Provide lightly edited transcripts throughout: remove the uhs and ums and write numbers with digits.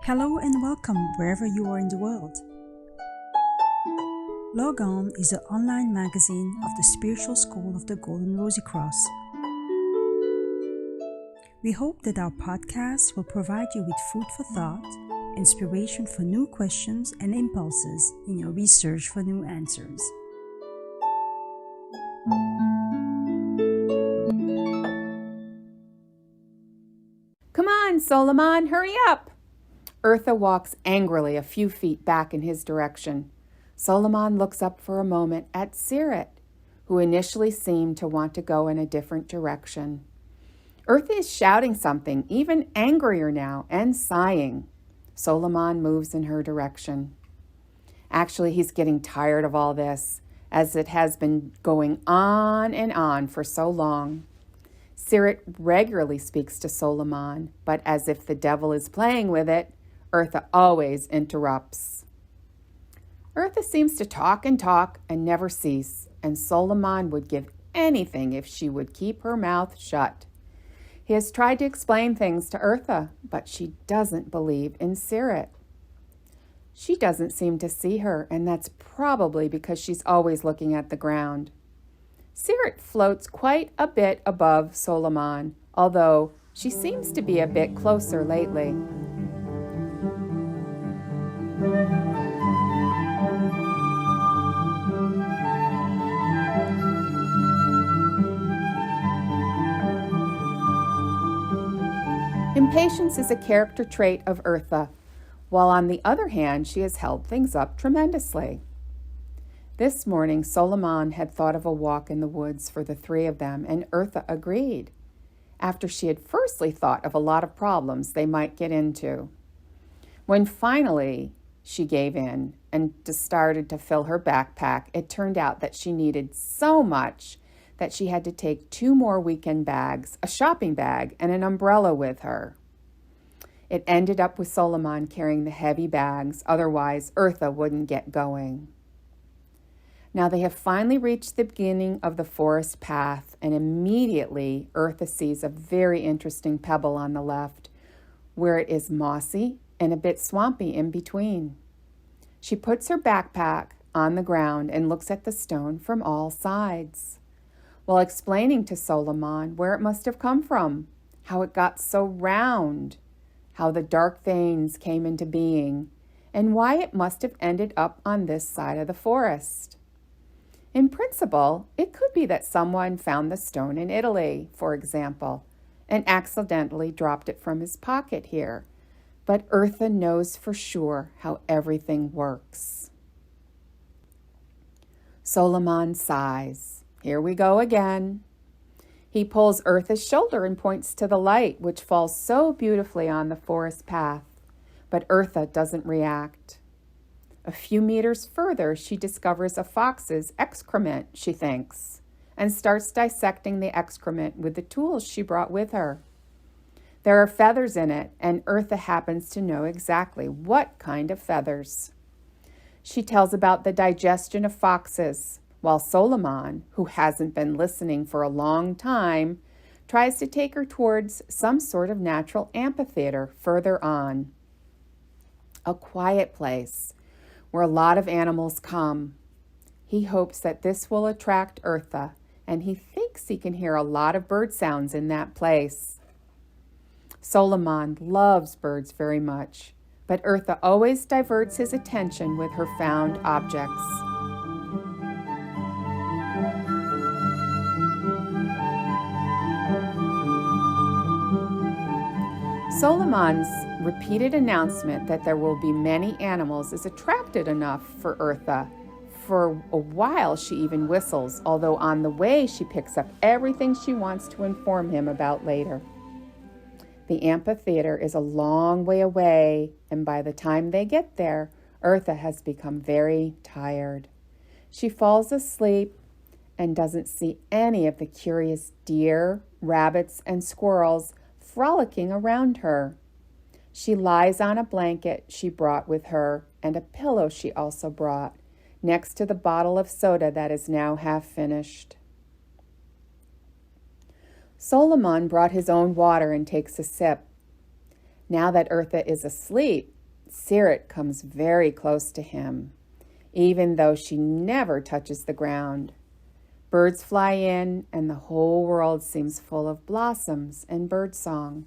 Hello and welcome wherever you are in the world. Logon is an online magazine of the spiritual school of the Golden Rosycross. We hope that our podcast will provide you with food for thought, inspiration for new questions and impulses in your research for new answers. Come on, Soulomon, hurry up! Eartha walks angrily a few feet back in his direction. Soulomon looks up for a moment at Sirit, who initially seemed to want to go in a different direction. Eartha is shouting something, even angrier now, and sighing. Soulomon moves in her direction. Actually, he's getting tired of all this, as it has been going on and on for so long. Sirit regularly speaks to Soulomon, but as if the devil is playing with it, Eartha always interrupts. Eartha seems to talk and never cease, and Soulomon would give anything if she would keep her mouth shut. He has tried to explain things to Eartha, but she doesn't believe in Sirit. She doesn't seem to see her, and that's probably because she's always looking at the ground. Sirit floats quite a bit above Soulomon, although she seems to be a bit closer lately. Impatience is a character trait of Eartha, while on the other hand, she has held things up tremendously. This morning, Soulomon had thought of a walk in the woods for the three of them, and Eartha agreed, after she had firstly thought of a lot of problems they might get into. When finally she gave in and started to fill her backpack, it turned out that she needed so much that she had to take 2 more weekend bags, a shopping bag, and an umbrella with her. It ended up with Soulomon carrying the heavy bags, otherwise Eartha wouldn't get going. Now they have finally reached the beginning of the forest path, and immediately Eartha sees a very interesting pebble on the left, where it is mossy and a bit swampy in between. She puts her backpack on the ground and looks at the stone from all sides, while explaining to Soulomon where it must have come from, how it got so round, how the dark veins came into being, and why it must have ended up on this side of the forest. In principle, it could be that someone found the stone in Italy, for example, and accidentally dropped it from his pocket here. But Eartha knows for sure how everything works. Soulomon sighs. Here we go again. He pulls Eartha's shoulder and points to the light, which falls so beautifully on the forest path. But Eartha doesn't react. A few meters further, she discovers a fox's excrement, she thinks, and starts dissecting the excrement with the tools she brought with her. There are feathers in it, and Eartha happens to know exactly what kind of feathers. She tells about the digestion of foxes, while Soulomon, who hasn't been listening for a long time, tries to take her towards some sort of natural amphitheater further on. A quiet place where a lot of animals come. He hopes that this will attract Eartha, and he thinks he can hear a lot of bird sounds in that place. Soulomon loves birds very much, but Eartha always diverts his attention with her found objects. Soulomon repeated announcement that there will be many animals is attracted enough for Eartha. For a while she even whistles, although on the way she picks up everything she wants to inform him about later. The amphitheater is a long way away, and by the time they get there, Eartha has become very tired. She falls asleep and doesn't see any of the curious deer, rabbits, and squirrels frolicking around her. She lies on a blanket she brought with her and a pillow she also brought, next to the bottle of soda that is now half finished. Soulomon brought his own water and takes a sip. Now that Eartha is asleep, Sirit comes very close to him, even though she never touches the ground. Birds fly in, and the whole world seems full of blossoms and birdsong.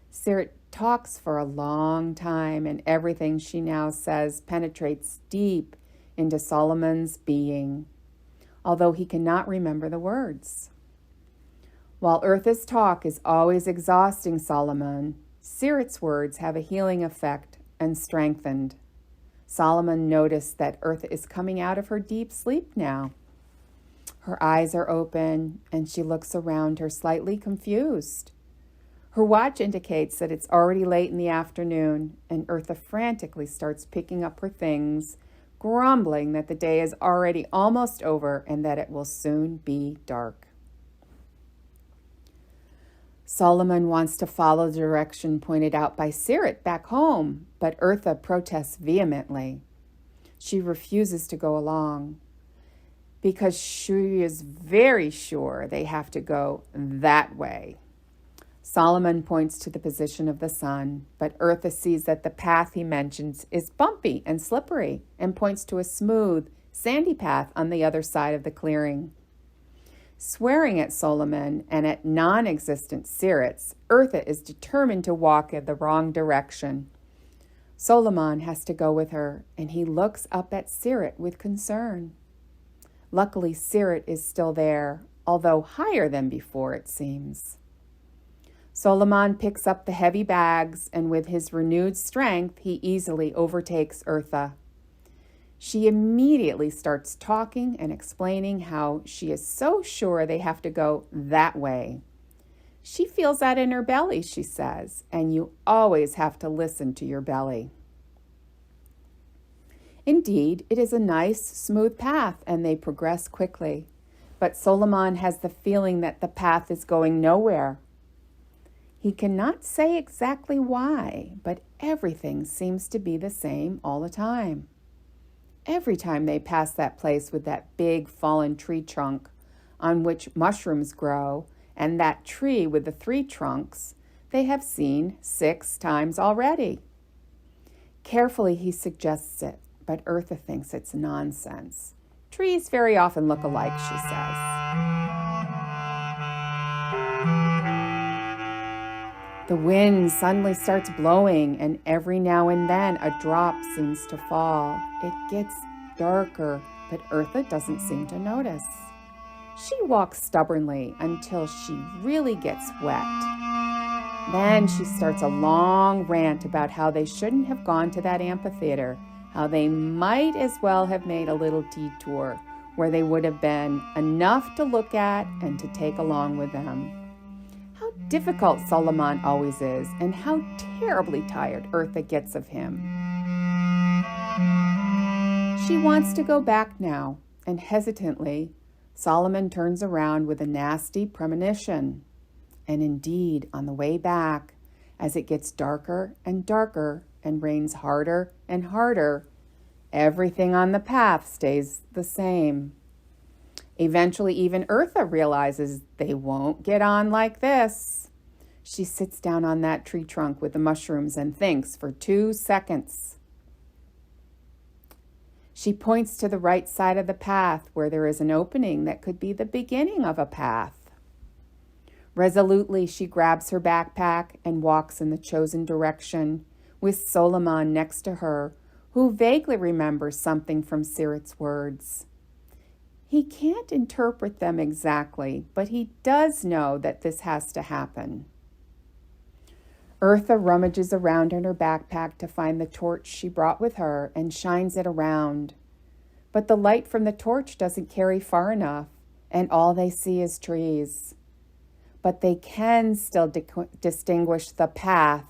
Sirit talks for a long time, and everything she now says penetrates deep into Soulomon being, although he cannot remember the words. While Eartha's talk is always exhausting Soulomon, Sirit's words have a healing effect and strengthened. Soulomon noticed that Eartha is coming out of her deep sleep now. Her eyes are open, and she looks around her slightly confused. Her watch indicates that it's already late in the afternoon, and Eartha frantically starts picking up her things, grumbling that the day is already almost over and that it will soon be dark. Soulomon wants to follow the direction pointed out by Sirit back home, but Eartha protests vehemently. She refuses to go along because she is very sure they have to go that way. Soulomon points to the position of the sun, but Eartha sees that the path he mentions is bumpy and slippery and points to a smooth, sandy path on the other side of the clearing. Swearing at Soulomon and at non-existent Sirits, Eartha is determined to walk in the wrong direction. Soulomon has to go with her, and he looks up at Sirit with concern. Luckily, Sirit is still there, although higher than before, it seems. Soulomon picks up the heavy bags, and with his renewed strength, he easily overtakes Eartha. She immediately starts talking and explaining how she is so sure they have to go that way. She feels that in her belly, she says, and you always have to listen to your belly. Indeed, it is a nice, smooth path, and they progress quickly. But Soulomon has the feeling that the path is going nowhere. He cannot say exactly why, but everything seems to be the same all the time. Every time they pass that place with that big fallen tree trunk on which mushrooms grow, and that tree with the 3 trunks, they have seen 6 times already. Carefully he suggests it, but Eartha thinks it's nonsense. Trees very often look alike, she says. The wind suddenly starts blowing, and every now and then a drop seems to fall. It gets darker, but Eartha doesn't seem to notice. She walks stubbornly until she really gets wet. Then she starts a long rant about how they shouldn't have gone to that amphitheater, how they might as well have made a little detour where they would have been enough to look at and to take along with them. How difficult Soulomon always is, and how terribly tired Eartha gets of him. She wants to go back now, and hesitantly, Soulomon turns around with a nasty premonition. And indeed, on the way back, as it gets darker and darker and rains harder and harder, everything on the path stays the same. Eventually, even Eartha realizes they won't get on like this. She sits down on that tree trunk with the mushrooms and thinks for 2 seconds. She points to the right side of the path where there is an opening that could be the beginning of a path. Resolutely, she grabs her backpack and walks in the chosen direction, with Soulomon next to her, who vaguely remembers something from Sirit's words. He can't interpret them exactly, but he does know that this has to happen. Eartha rummages around in her backpack to find the torch she brought with her and shines it around. But the light from the torch doesn't carry far enough, and all they see is trees. But they can still distinguish the path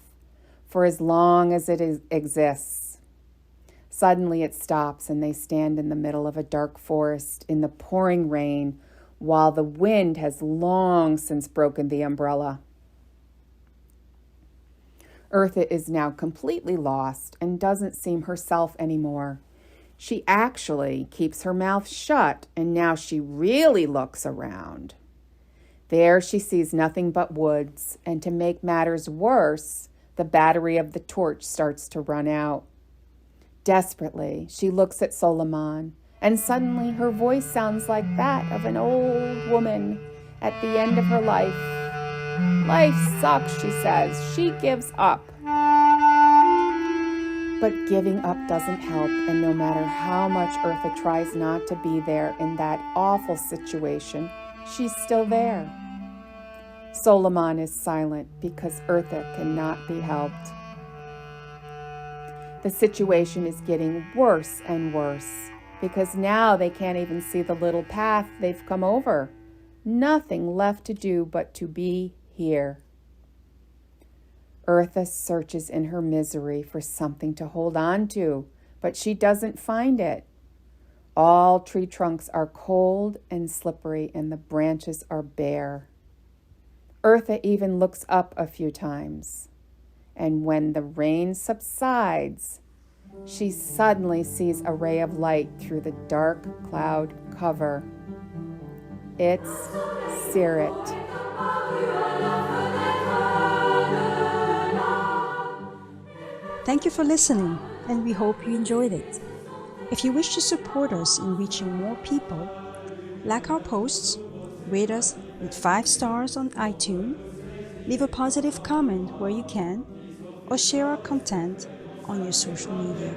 for as long as it exists. Suddenly it stops, and they stand in the middle of a dark forest in the pouring rain, while the wind has long since broken the umbrella. Eartha is now completely lost and doesn't seem herself anymore. She actually keeps her mouth shut, and now she really looks around. There she sees nothing but woods, and to make matters worse, The battery of the torch starts to run out. Desperately, she looks at Soulomon, and suddenly her voice sounds like that of an old woman at the end of her life. Life sucks, she says. She gives up. But giving up doesn't help, and no matter how much Eartha tries not to be there in that awful situation, she's still there. Soulomon is silent because Eartha cannot be helped. The situation is getting worse and worse because now they can't even see the little path they've come over. Nothing left to do but to be here. Eartha searches in her misery for something to hold on to, but she doesn't find it. All tree trunks are cold and slippery, and the branches are bare. Eartha even looks up a few times, and when the rain subsides, she suddenly sees a ray of light through the dark cloud cover. It's Sirit. Thank you for listening, and we hope you enjoyed it. If you wish to support us in reaching more people, like our posts, rate us with 5 stars on iTunes, leave a positive comment where you can, or share our content on your social media.